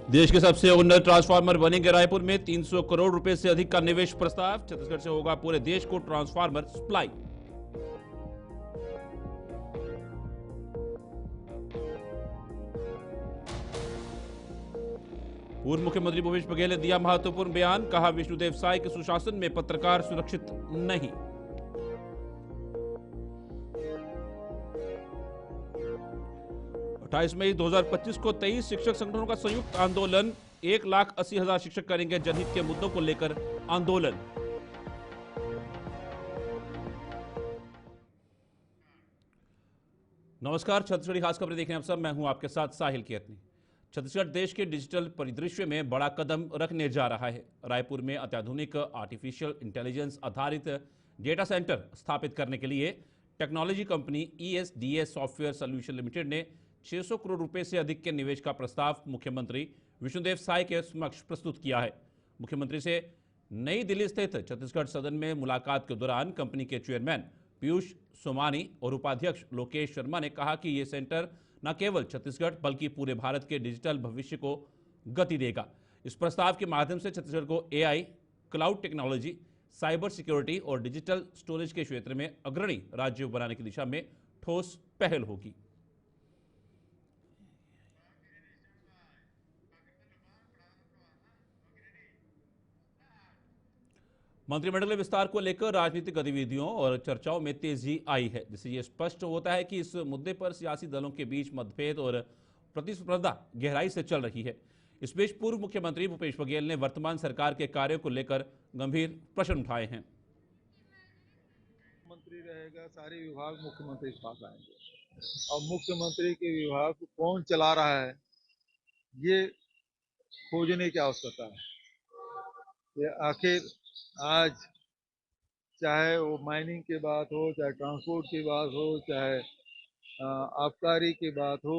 देश के सबसे उन्नत ट्रांसफार्मर बनेंगे रायपुर में 300 करोड़ रुपए से अधिक का निवेश प्रस्ताव। छत्तीसगढ़ से होगा पूरे देश को ट्रांसफार्मर सप्लाई। पूर्व मुख्यमंत्री भूपेश बघेल ने दिया महत्वपूर्ण बयान, कहा विष्णुदेव साय के सुशासन में पत्रकार सुरक्षित नहीं। मई 2025 को 23 शिक्षक संगठनों का संयुक्त आंदोलन। 1,80,000 शिक्षक करेंगे जनहित के मुद्दों को लेकर आंदोलन। नमस्कार, छत्तीसगढ़ी खास खबरें देख रहे हैं आप सब। मैं हूं आपके साथ साहिल केतनी। छत्तीसगढ़ देश के डिजिटल परिदृश्य में बड़ा कदम रखने जा रहा है। रायपुर में अत्याधुनिक आर्टिफिशियल इंटेलिजेंस आधारित डेटा सेंटर स्थापित करने के लिए technology company ESDS software solution limited ने 600 करोड़ रुपए से अधिक के निवेश का प्रस्ताव मुख्यमंत्री विष्णुदेव साय के समक्ष प्रस्तुत किया है। मुख्यमंत्री से नई दिल्ली स्थित छत्तीसगढ़ सदन में मुलाकात के दौरान कंपनी के चेयरमैन पीयूष सोमानी और उपाध्यक्ष लोकेश शर्मा ने कहा कि ये सेंटर न केवल छत्तीसगढ़ बल्कि पूरे भारत के डिजिटल भविष्य को गति देगा। इस प्रस्ताव के माध्यम से छत्तीसगढ़ को AI, cloud technology, cyber security और डिजिटल स्टोरेज के क्षेत्र में अग्रणी राज्य बनाने की दिशा में ठोस पहल होगी। मंत्रिमंडल के विस्तार को लेकर राजनीतिक गतिविधियों और चर्चाओं में तेजी आई है, जिससे यह स्पष्ट होता है कि इस मुद्दे पर सियासी दलों के बीच मतभेद और प्रतिस्पर्धा गहराई से चल रही है। इस बीच पूर्व मुख्यमंत्री भूपेश बघेल ने वर्तमान सरकार के कार्यों को लेकर गंभीर प्रश्न उठाए हैं। मंत्री रहेगा, सारे विभाग मुख्यमंत्री के पास आएंगे और मुख्यमंत्री के विभाग को कौन चला रहा है ये खोजने की आवश्यकता है। ये आखिर आज चाहे वो माइनिंग की बात हो, चाहे ट्रांसपोर्ट की बात हो, चाहे आबकारी की बात हो,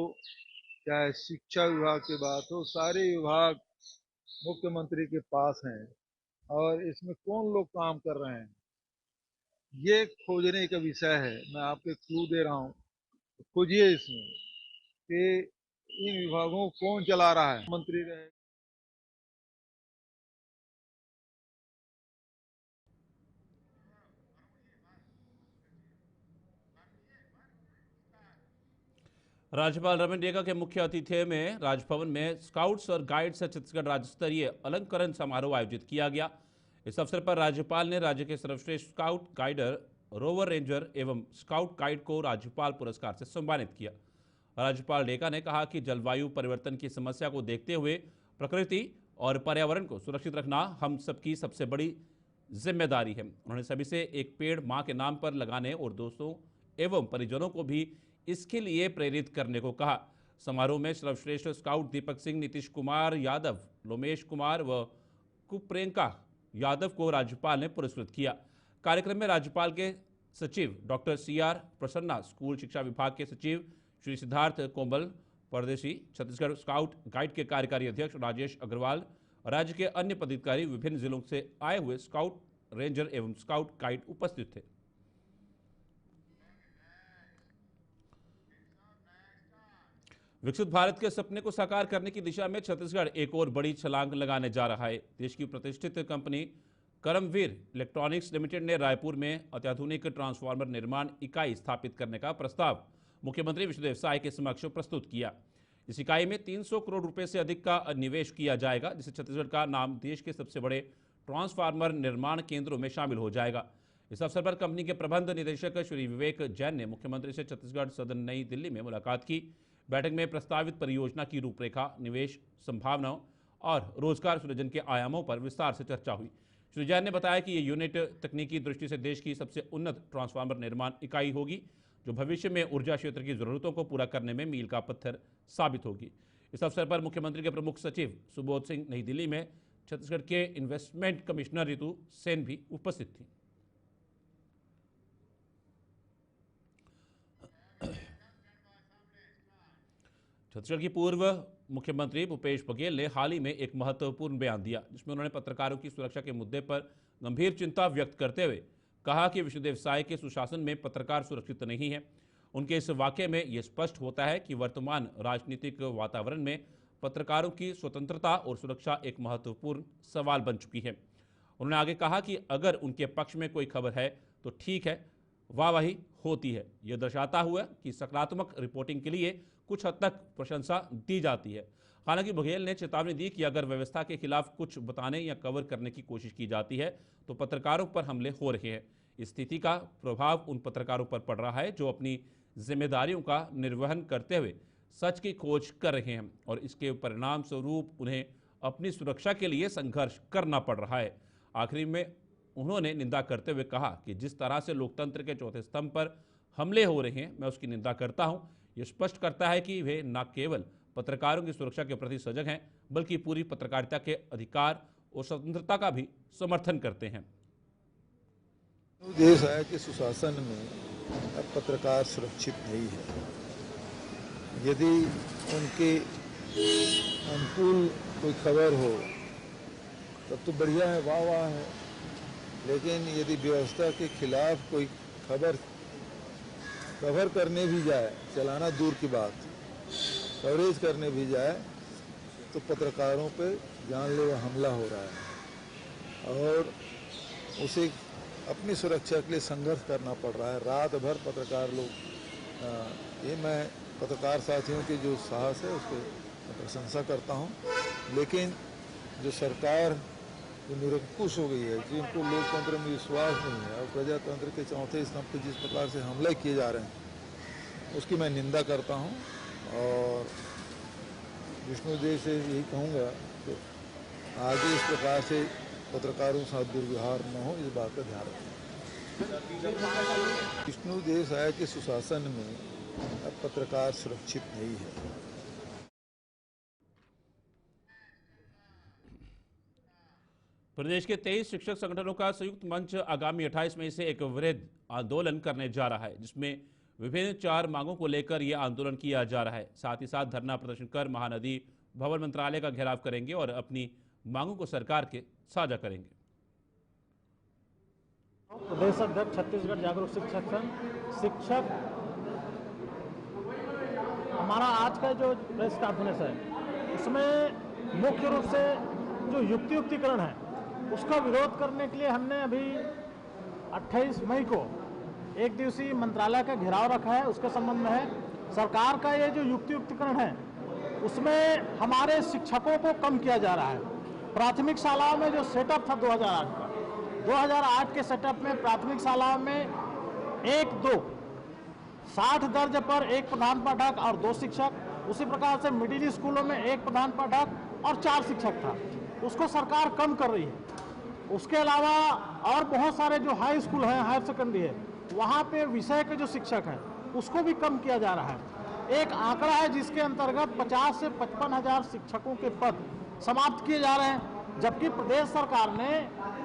चाहे शिक्षा विभाग की बात हो, सारे विभाग मुख्यमंत्री के पास हैं और इसमें कौन लोग काम कर रहे हैं ये खोजने का विषय है। मैं आपको क्लू दे रहा हूँ, खोजिए इसमें कि इन विभागों को कौन चला रहा है। मंत्री रहे राज्यपाल रमन डेगा के मुख्य आतिथ्य में राजभवन में स्काउट्स और गाइड्स छत्तीसगढ़ राज्य स्तरीय अलंकरण समारोह आयोजित किया गया। इस अवसर पर राज्यपाल ने राज्य के सर्वश्रेष्ठ स्काउट गाइडर, रोवर रेंजर एवं स्काउट गाइड को राज्यपाल पुरस्कार से सम्मानित किया। राज्यपाल डेगा ने कहा कि जलवायु परिवर्तन की समस्या को देखते हुए प्रकृति और पर्यावरण को सुरक्षित रखना हम सबकी सबसे बड़ी जिम्मेदारी है। उन्होंने सभी से एक पेड़ मां के नाम पर लगाने और दोस्तों एवं परिजनों को भी इसके लिए प्रेरित करने को कहा। समारोह में सर्वश्रेष्ठ स्काउट दीपक सिंह, नीतीश कुमार यादव, लोमेश कुमार व कुप्रेंका यादव को राज्यपाल ने पुरस्कृत किया। कार्यक्रम में राज्यपाल के सचिव डॉक्टर CR प्रसन्ना, स्कूल शिक्षा विभाग के सचिव श्री सिद्धार्थ कोमल परदेशी, छत्तीसगढ़ स्काउट गाइड के कार्यकारी अध्यक्ष राजेश अग्रवाल, राज्य के अन्य पदाधिकारी, विभिन्न जिलों से आए हुए स्काउट रेंजर एवं स्काउट गाइड उपस्थित थे। विकसित भारत के सपने को साकार करने की दिशा में छत्तीसगढ़ एक और बड़ी छलांग लगाने जा रहा है। देश की प्रतिष्ठित कंपनी करमवीर इलेक्ट्रॉनिक्स लिमिटेड ने रायपुर में अत्याधुनिक ट्रांसफार्मर निर्माण इकाई स्थापित करने का प्रस्ताव मुख्यमंत्री विष्णुदेव साय के समक्ष प्रस्तुत किया। इस इकाई में 300 करोड़ रुपए से अधिक का निवेश किया जाएगा, जिससे छत्तीसगढ़ का नाम देश के सबसे बड़े ट्रांसफार्मर निर्माण केंद्रों में शामिल हो जाएगा। इस अवसर पर कंपनी के प्रबंध निदेशक श्री विवेक जैन ने मुख्यमंत्री से छत्तीसगढ़ सदन नई दिल्ली में मुलाकात की। बैठक में प्रस्तावित परियोजना की रूपरेखा, निवेश संभावनाओं और रोजगार सृजन के आयामों पर विस्तार से चर्चा हुई। श्री जैन ने बताया कि ये यूनिट तकनीकी दृष्टि से देश की सबसे उन्नत ट्रांसफार्मर निर्माण इकाई होगी, जो भविष्य में ऊर्जा क्षेत्र की जरूरतों को पूरा करने में मील का पत्थर साबित होगी। इस अवसर पर मुख्यमंत्री के प्रमुख सचिव सुबोध सिंह नई दिल्ली में, छत्तीसगढ़ के इन्वेस्टमेंट कमिश्नर रितु सेन भी उपस्थित थी। छत्तीसगढ़ की पूर्व मुख्यमंत्री भूपेश बघेल ने हाल ही में एक महत्वपूर्ण बयान दिया, जिसमें उन्होंने पत्रकारों की सुरक्षा के मुद्दे पर गंभीर चिंता व्यक्त करते हुए कहा कि विष्णुदेव साय के सुशासन में पत्रकार सुरक्षित नहीं है। उनके इस वाक़ये में ये स्पष्ट होता है कि वर्तमान राजनीतिक वातावरण में पत्रकारों की स्वतंत्रता और सुरक्षा एक महत्वपूर्ण सवाल बन चुकी है। उन्होंने आगे कहा कि अगर उनके पक्ष में कोई खबर है तो ठीक है, वाहवाही होती है। यह दर्शाता हुआ कि सकारात्मक रिपोर्टिंग के लिए कुछ हद तक प्रशंसा दी जाती है। हालांकि बघेल ने चेतावनी दी कि अगर व्यवस्था के खिलाफ कुछ बताने या कवर करने की कोशिश की जाती है तो पत्रकारों पर हमले हो रहे हैं। इस स्थिति का प्रभाव उन पत्रकारों पर पड़ रहा है जो अपनी जिम्मेदारियों का निर्वहन करते हुए सच की खोज कर रहे हैं और इसके परिणाम स्वरूप उन्हें अपनी सुरक्षा के लिए संघर्ष करना पड़ रहा है। आखिरी में उन्होंने निंदा करते हुए कहा कि जिस तरह से लोकतंत्र के चौथे स्तंभ पर हमले हो रहे हैं, मैं उसकी निंदा करता हूं। यह स्पष्ट करता है कि वे न केवल पत्रकारों की सुरक्षा के प्रति सजग हैं, बल्कि पूरी पत्रकारिता के अधिकार और स्वतंत्रता का भी समर्थन करते हैं। देश है कि सुशासन में अब पत्रकार सुरक्षित नहीं है। यदि उनके अनुकूल कोई खबर हो तब तो बढ़िया है, वाह वाह है, लेकिन यदि व्यवस्था के खिलाफ कोई खबर कवर करने भी जाए, चलाना दूर की बात, कवरेज करने भी जाए तो पत्रकारों पे जानलेवा हमला हो रहा है और उसे अपनी सुरक्षा के लिए संघर्ष करना पड़ रहा है। रात भर पत्रकार लोग, ये मैं पत्रकार साथियों की जो साहस है उसके प्रशंसा करता हूँ, लेकिन जो सरकार जो निरंकुश हो गई है, जिनको लोकतंत्र में विश्वास नहीं है और प्रजातंत्र के चौथे स्तंभ पर जिस प्रकार से हमले किए जा रहे हैं उसकी मैं निंदा करता हूँ और विष्णुदेव से यही कहूँगा कि आगे इस प्रकार से पत्रकारों के साथ दुर्व्यवहार न हो, इस बात का ध्यान रखें। विष्णुदेव है कि सुशासन में अब पत्रकार सुरक्षित नहीं है। प्रदेश के 23 शिक्षक संगठनों का संयुक्त मंच आगामी 28 मई से एक वृहद आंदोलन करने जा रहा है, जिसमें विभिन्न 4 मांगों को लेकर यह आंदोलन किया जा रहा है। साथ ही साथ धरना प्रदर्शन कर महानदी भवन मंत्रालय का घेराव करेंगे और अपनी मांगों को सरकार के साझा करेंगे। प्रदेश अध्यक्ष छत्तीसगढ़ जागरूक शिक्षक संघ शिक्षक, हमारा आज का जो प्रेस कॉन्फ्रेंस है उसमें मुख्य रूप से जो युक्तिकरण है उसका विरोध करने के लिए हमने अभी 28 मई को एक दिवसीय मंत्रालय का घेराव रखा है। उसके संबंध में है सरकार का ये जो युक्तिकरण है उसमें हमारे शिक्षकों को कम किया जा रहा है। प्राथमिक शालाओं में जो सेटअप था 2008 के सेटअप में प्राथमिक शालाओं में 60 दर्ज पर 1 प्रधान पाठक और 2 शिक्षक, उसी प्रकार से मिडिल स्कूलों में 1 प्रधान पाठक और 4 शिक्षक था, उसको सरकार कम कर रही है। उसके अलावा और बहुत सारे जो हाई स्कूल हैं, हायर सेकेंडरी है, वहाँ पे विषय के जो शिक्षक हैं उसको भी कम किया जा रहा है। एक आंकड़ा है जिसके अंतर्गत 50 से 55,000 शिक्षकों के पद समाप्त किए जा रहे हैं, जबकि प्रदेश सरकार ने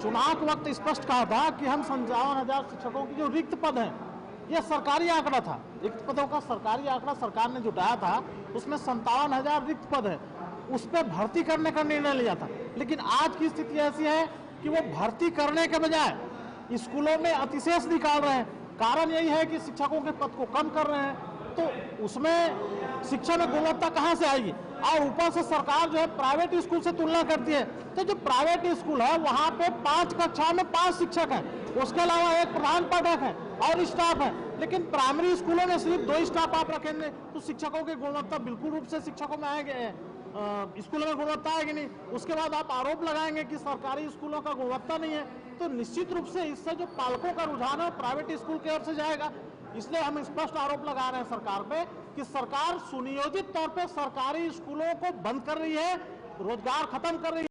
चुनाव के वक्त स्पष्ट कहा था कि हम 57,000 शिक्षकों की जो रिक्त पद हैं, यह सरकारी आंकड़ा था, रिक्त पदों का सरकारी आंकड़ा सरकार ने जुटाया था, उसमें 57,000 रिक्त पद है, उस पर भर्ती करने का निर्णय लिया था। लेकिन आज की स्थिति ऐसी है कि वो भर्ती करने के बजाय स्कूलों में अतिशेष निकाल रहे हैं। कारण यही है कि शिक्षकों के पद को कम कर रहे हैं, तो उसमें शिक्षा में गुणवत्ता कहाँ से आएगी। और ऊपर से सरकार जो है प्राइवेट स्कूल से तुलना करती है, तो जो प्राइवेट स्कूल है वहाँ पे 5 कक्षा में 5 शिक्षक हैं, उसके अलावा 1 प्रधान पाठक है और स्टाफ है। लेकिन प्राइमरी स्कूलों में सिर्फ 2 स्टाफ आप रखेंगे तो शिक्षकों की गुणवत्ता बिल्कुल रूप से शिक्षकों में आएगी, स्कूलों में गुणवत्ता आएगी नहीं। उसके बाद आप आरोप लगाएंगे कि सरकारी स्कूलों का गुणवत्ता नहीं है, तो निश्चित रूप से इससे जो पालकों का रुझान है प्राइवेट स्कूल की ओर से जाएगा। इसलिए हम स्पष्ट आरोप लगा रहे हैं सरकार पे कि सरकार सुनियोजित तौर पे सरकारी स्कूलों को बंद कर रही है, रोजगार खत्म कर रही है।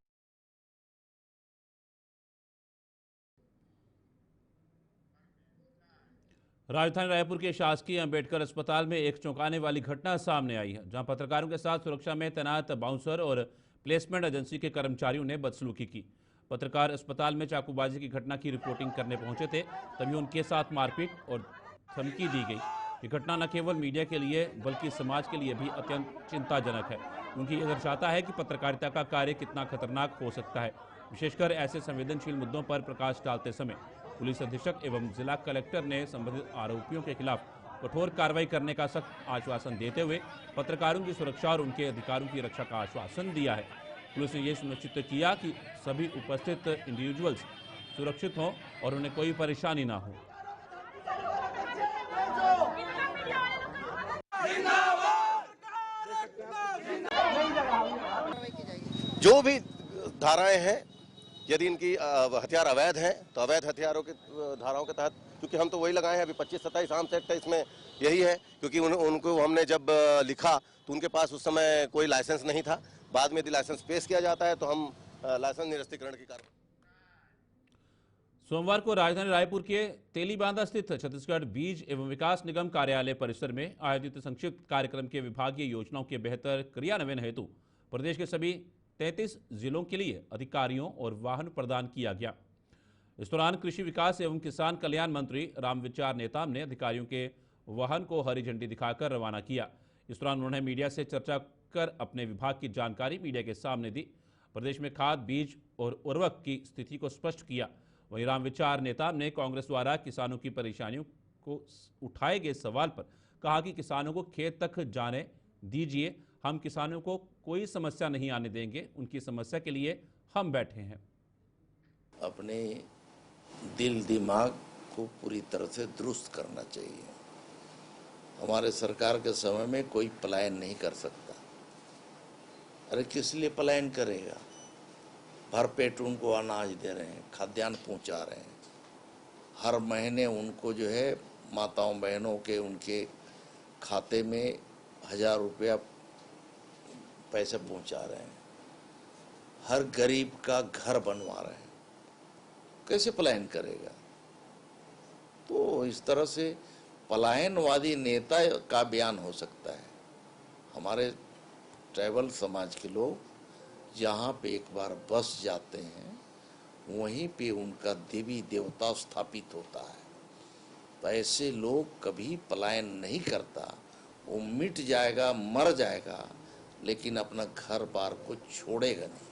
राजधानी रायपुर के शासकीय अंबेडकर अस्पताल में एक चौंकाने वाली घटना सामने आई है, जहां पत्रकारों के साथ सुरक्षा में तैनात बाउंसर और प्लेसमेंट एजेंसी के कर्मचारियों ने बदसलूकी की। पत्रकार अस्पताल में चाकूबाजी की घटना की रिपोर्टिंग करने पहुंचे थे, तभी उनके साथ मारपीट और धमकी दी गई। ये घटना न केवल मीडिया के लिए बल्कि समाज के लिए भी अत्यंत चिंताजनक है, क्योंकि यह दर्शाता है कि पत्रकारिता का कार्य कितना खतरनाक हो सकता है। विशेषकर ऐसे संवेदनशील मुद्दों पर प्रकाश डालते समय पुलिस अधीक्षक एवं जिला कलेक्टर ने संबंधित आरोपियों के खिलाफ कठोर कार्रवाई करने का सख्त आश्वासन देते हुए पत्रकारों की सुरक्षा और उनके अधिकारों की रक्षा का आश्वासन दिया है। पुलिस ने यह सुनिश्चित किया कि सभी उपस्थित इंडिविजुअल्स सुरक्षित हों और उन्हें कोई परेशानी ना हो। जो भी धाराएं हैं, यदि इनकी हथियार अवैध हैं तो अवैध हथियारों की धाराओं के तहत, क्योंकि हम तो वही लगाए हैं अभी 25-27 आर्म्स एक्ट है, इसमें यही है। क्योंकि उनको हमने जब लिखा तो उनके पास उस समय कोई लाइसेंस नहीं था। बाद में यदि लाइसेंस पेश किया जाता है तो हम लाइसेंस निरस्तीकरण की कार्रवाई। सोमवार को राजधानी रायपुर के तेलीबांधा स्थित छत्तीसगढ़ बीज एवं विकास निगम कार्यालय परिसर में आयोजित संक्षिप्त कार्यक्रम के विभागीय योजनाओं के बेहतर क्रियान्वयन हेतु प्रदेश के सभी 33 जिलों के लिए अधिकारियों और वाहन प्रदान किया गया। इस दौरान कृषि विकास एवं किसान कल्याण मंत्री रामविचार नेताम ने अधिकारियों के वाहन को हरी झंडी दिखाकर रवाना किया। इस दौरान उन्होंने मीडिया से चर्चा कर अपने विभाग की जानकारी मीडिया के सामने दी। प्रदेश में खाद, बीज और उर्वरक की स्थिति को स्पष्ट किया। वहीं रामविचार नेताम ने कांग्रेस द्वारा किसानों की परेशानियों को उठाए गए सवाल पर कहा कि किसानों को खेत तक जाने दीजिए, हम किसानों को कोई समस्या नहीं आने देंगे, उनकी समस्या के लिए हम बैठे हैं। अपने दिल दिमाग को पूरी तरह से दुरुस्त करना चाहिए। हमारे सरकार के समय में कोई पलायन नहीं कर सकता। अरे किस लिए पलायन करेगा? भरपेट उनको अनाज दे रहे हैं, खाद्यान्न पहुंचा रहे हैं, हर महीने उनको जो है माताओं बहनों के उनके खाते में 1000 रुपया पैसे पहुंचा रहे हैं, हर गरीब का घर बनवा रहे हैं। कैसे पलायन करेगा? तो इस तरह से पलायनवादी नेता का बयान हो सकता है। हमारे ट्राइबल समाज के लोग जहाँ पे एक बार बस जाते हैं वहीं पे उनका देवी देवता स्थापित होता है। तो ऐसे लोग कभी पलायन नहीं करता, वो मिट जाएगा, मर जाएगा, लेकिन अपना घर बार को छोड़ेगा नहीं।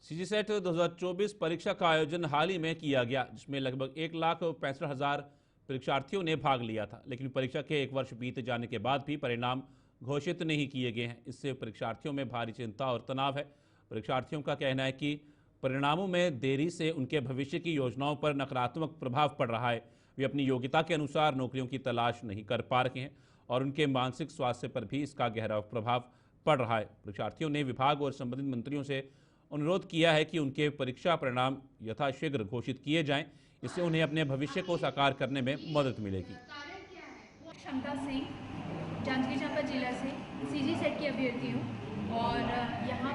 सीजीसेट 2024 परीक्षा का आयोजन हाल ही में किया गया, जिसमें लगभग 1,65,000 परीक्षार्थियों ने भाग लिया था। लेकिन परीक्षा के एक वर्ष बीत जाने के बाद भी परिणाम घोषित नहीं किए गए हैं। इससे परीक्षार्थियों में भारी चिंता और तनाव है। परीक्षार्थियों का कहना है कि परिणामों में देरी से उनके भविष्य की योजनाओं पर नकारात्मक प्रभाव पड़ रहा है। वे अपनी योग्यता के अनुसार नौकरियों की तलाश नहीं कर पा रहे हैं और उनके मानसिक स्वास्थ्य पर भी इसका गहरा प्रभाव पड़ रहा है। परीक्षार्थियों ने विभाग और संबंधित मंत्रियों से अनुरोध किया है कि उनके परीक्षा परिणाम यथाशीघ्र घोषित किए जाएं। इससे उन्हें अपने भविष्य को साकार करने में मदद मिलेगी। क्षमता सिंह, जांजगीर चांपा जिला से सीजीसेट की अभ्यर्थी हूँ और यहाँ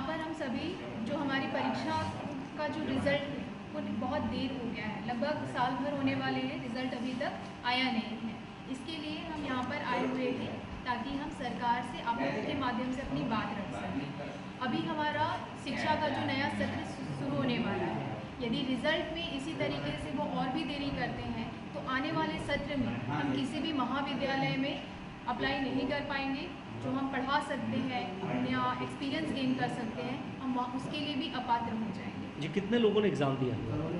पर हम सभी जो हमारी परीक्षा का जो रिज़ल्ट वो बहुत देर हो गया है, लगभग साल भर होने वाले हैं, रिज़ल्ट अभी तक आया नहीं है। इसके लिए हम यहाँ पर आए हुए थे ताकि हम सरकार से आप लोगों के माध्यम से अपनी बात रख सकें। अभी हमारा शिक्षा का जो नया सत्र शुरू होने वाला है, यदि रिज़ल्ट में इसी तरीके से वो और भी देरी करते हैं तो आने वाले सत्र में हम किसी भी महाविद्यालय में अप्लाई नहीं कर पाएंगे। जो हम पढ़ा सकते हैं या एक्सपीरियंस गेन कर सकते हैं, हम उसके लिए भी अपात्र हो जाएंगे। जी, कितने लोगों ने एग्ज़ाम दिया?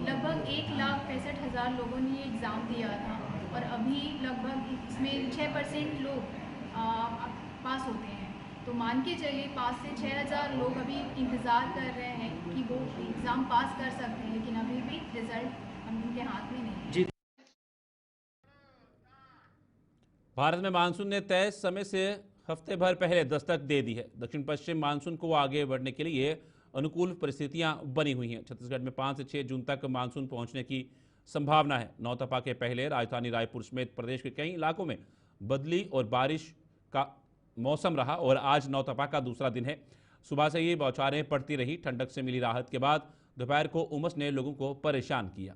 लगभग 1,65,000 लोगों ने ये एग्ज़ाम दिया था और अभी लगभग इसमें 6% लोग पास होते हैं। तो मान के चलिए 5 से 6,000 लोग अभी इंतज़ार कर रहे हैं कि वो एग्ज़ाम पास कर सकते हैं, लेकिन अभी भी रिज़ल्ट उनके हाथ में नहीं है। भारत में मानसून ने तय समय से हफ्ते भर पहले दस्तक दे दी है। दक्षिण पश्चिम मानसून को आगे बढ़ने के लिए अनुकूल परिस्थितियां बनी हुई हैं। छत्तीसगढ़ में 5 से 6 जून तक मानसून पहुंचने की संभावना है। नौतपा के पहले राजधानी रायपुर समेत प्रदेश के कई इलाकों में बदली और बारिश का मौसम रहा और आज नौतपा का दूसरा दिन है। सुबह से ये बौछारें पड़ती रही। ठंडक से मिली राहत के बाद दोपहर को उमस ने लोगों को परेशान किया।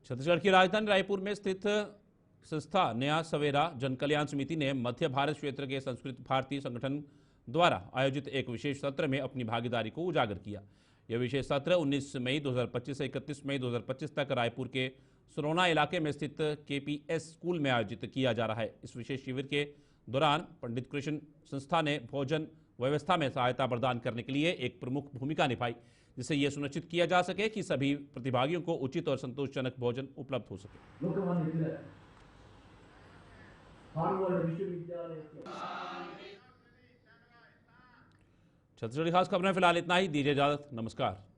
छत्तीसगढ़ की राजधानी रायपुर में स्थित संस्था नया सवेरा जन कल्याण समिति ने मध्य भारत क्षेत्र के संस्कृत भारती संगठन द्वारा आयोजित एक विशेष सत्र में अपनी भागीदारी को उजागर किया। यह विशेष सत्र 19 मई 2025 से 31 मई 2025 तक रायपुर के सुरौना इलाके में स्थित KPS स्कूल में आयोजित किया जा रहा है। इस विशेष शिविर के दौरान पंडित कृष्ण संस्था ने भोजन व्यवस्था में सहायता प्रदान करने के लिए एक प्रमुख भूमिका निभाई, जिससे यह सुनिश्चित किया जा सके कि सभी प्रतिभागियों को उचित और संतोषजनक भोजन उपलब्ध हो सके। छत्तीसगढ़ी खास खबरें फिलहाल इतना ही। दीजिए इजाजत, नमस्कार।